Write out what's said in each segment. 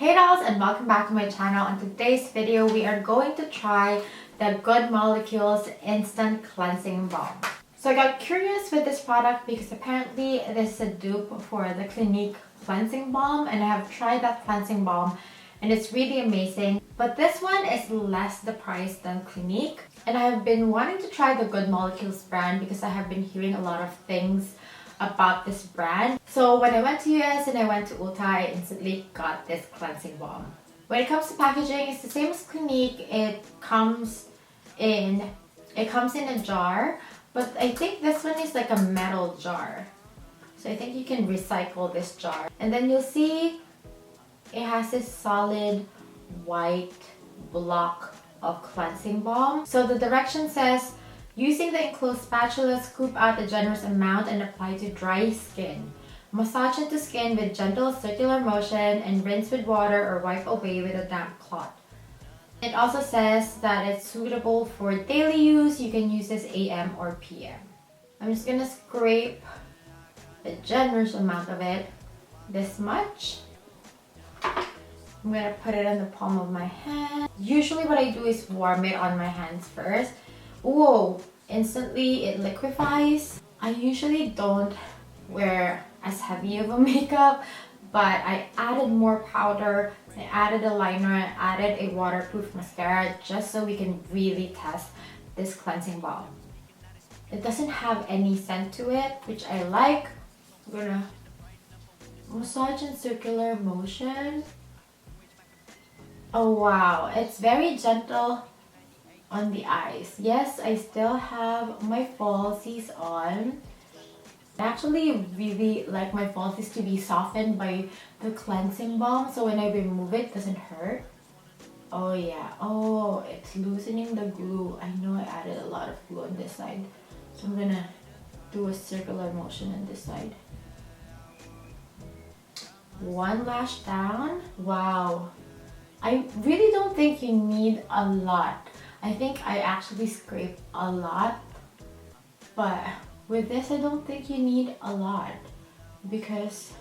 Hey dolls, and welcome back to my channel. In today's video, we are going to try the Good Molecules Instant Cleansing Balm. So I got curious with this product because apparently it is a dupe for the Clinique cleansing balm, and I have tried that cleansing balm and it's really amazing. But this one is less the price than Clinique, and I have been wanting to try the Good Molecules brand because I have been hearing a lot of things about this brand. So when I went to US and I went to Ulta, I instantly got this cleansing balm. When it comes to packaging, it's the same as Clinique. It comes in a jar, but I think this one is like a metal jar. So I think you can recycle this jar. And then you'll see it has this solid white block of cleansing balm. So the direction says, using the enclosed spatula, scoop out a generous amount and apply to dry skin. Massage into skin with gentle circular motion and rinse with water or wipe away with a damp cloth. It also says that it's suitable for daily use. You can use this AM or PM. I'm just gonna scrape a generous amount of it, this much. I'm gonna put it in the palm of my hand. Usually what I do is warm it on my hands first. Whoa, instantly it liquefies. I usually don't wear as heavy of a makeup, but I added more powder, I added a liner, I added a waterproof mascara just so we can really test this cleansing balm. It doesn't have any scent to it, which I like. I'm gonna massage in circular motion. Oh wow, it's very gentle on the eyes. Yes, I still have my falsies on. I actually really like my falsies to be softened by the cleansing balm, so when I remove it, it doesn't hurt. Oh yeah, oh, it's loosening the glue. I know I added a lot of glue on this side, so I'm gonna do a circular motion on this side. One lash down. Wow, I really don't think you need a lot. I think I actually scrape a lot, but with this I don't think you need a lot because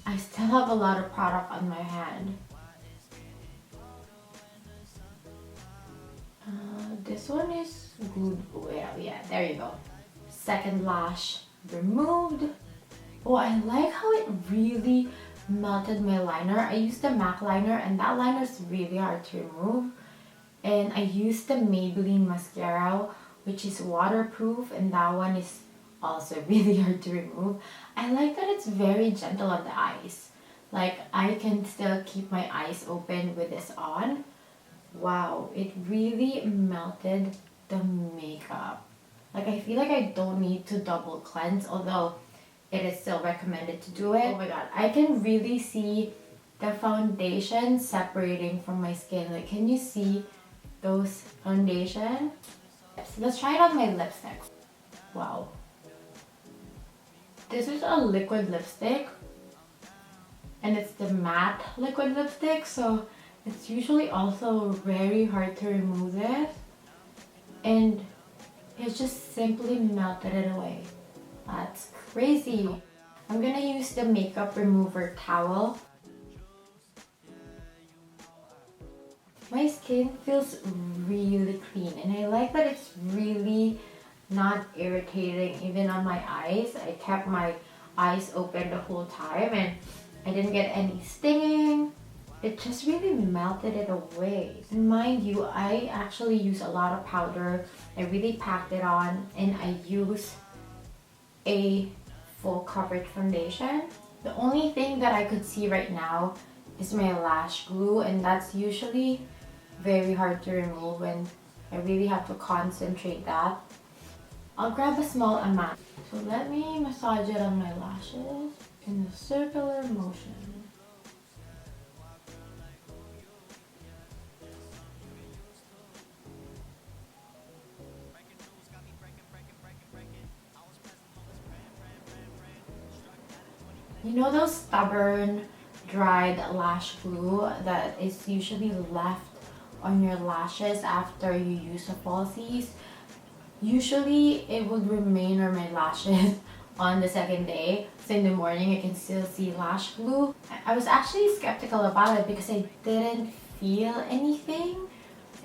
I still have a lot of product on my hand. This one is good. Well, yeah, there you go. Second lash removed. Oh, I like how it really melted my liner. I used the MAC liner and that liner is really hard to remove. And I used the Maybelline mascara, which is waterproof, and that one is also really hard to remove. I like that it's very gentle on the eyes. Like, I can still keep my eyes open with this on. Wow, it really melted the makeup. Like, I feel like I don't need to double cleanse, although it is still recommended to do it. Oh my god, I can really see the foundation separating from my skin. Like, can you see those foundation? So let's try it on my lipstick. Wow. This is a liquid lipstick, and it's the matte liquid lipstick, so it's usually also very hard to remove this, and it just simply melted it away. That's crazy. I'm gonna use the makeup remover towel. My skin feels really clean, and I like that it's really not irritating even on my eyes. I kept my eyes open the whole time and I didn't get any stinging. It just really melted it away. And mind you, I actually use a lot of powder. I really packed it on, and I use a full coverage foundation. The only thing that I could see right now is my lash glue, and that's usually very hard to remove and I really have to concentrate that. I'll grab a small amount. So let me massage it on my lashes in a circular motion. You know those stubborn, dried lash glue that is usually left on your lashes after you use the falsies? Usually it would remain on my lashes on the second day. So in the morning, you can still see lash glue. I was actually skeptical about it because I didn't feel anything.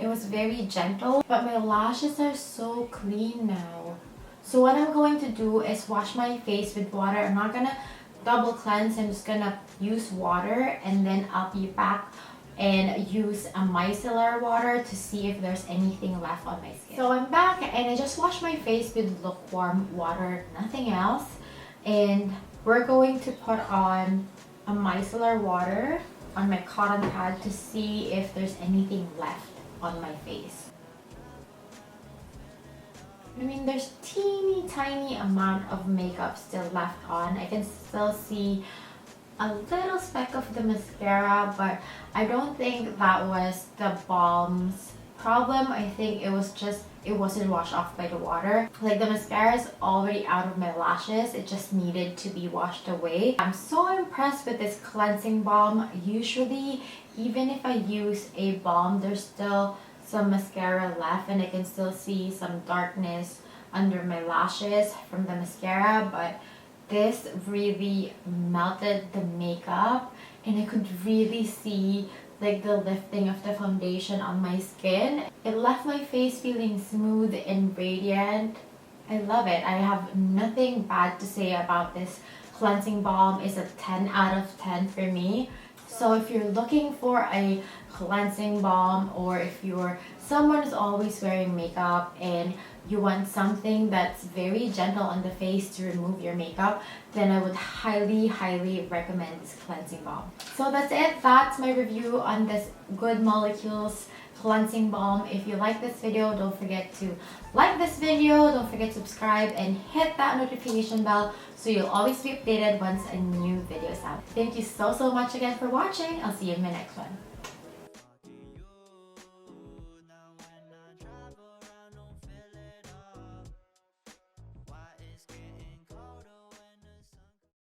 It was very gentle, but my lashes are so clean now. So what I'm going to do is wash my face with water. I'm not gonna double cleanse. I'm just gonna use water, and then I'll be back and use a micellar water to see if there's anything left on my skin. So I'm back and I just washed my face with lukewarm water, nothing else. And we're going to put on a micellar water on my cotton pad to see if there's anything left on my face. I mean, there's teeny tiny amount of makeup still left on. I can still see a little speck of the mascara, but I don't think that was the Balm's problem. I think it was just, it wasn't washed off by the water. Like, the mascara is already out of my lashes. It just needed to be washed away. I'm so impressed with this cleansing balm. Usually, even if I use a balm, there's still some mascara left and I can still see some darkness under my lashes from the mascara, but this really melted the makeup and I could really see like the lifting of the foundation on my skin. It left my face feeling smooth and radiant. I love it. I have nothing bad to say about this cleansing balm. It's a 10 out of 10 for me. So if you're looking for a cleansing balm, or if you're someone who's always wearing makeup and you want something that's very gentle on the face to remove your makeup, then I would highly recommend this cleansing balm. So that's it. That's my review on this Good Molecules cleansing balm. If you like this video, don't forget to like this video, don't forget to subscribe and hit that notification bell so you'll always be updated once a new video is out. Thank you so much again for watching. I'll see you in my next one.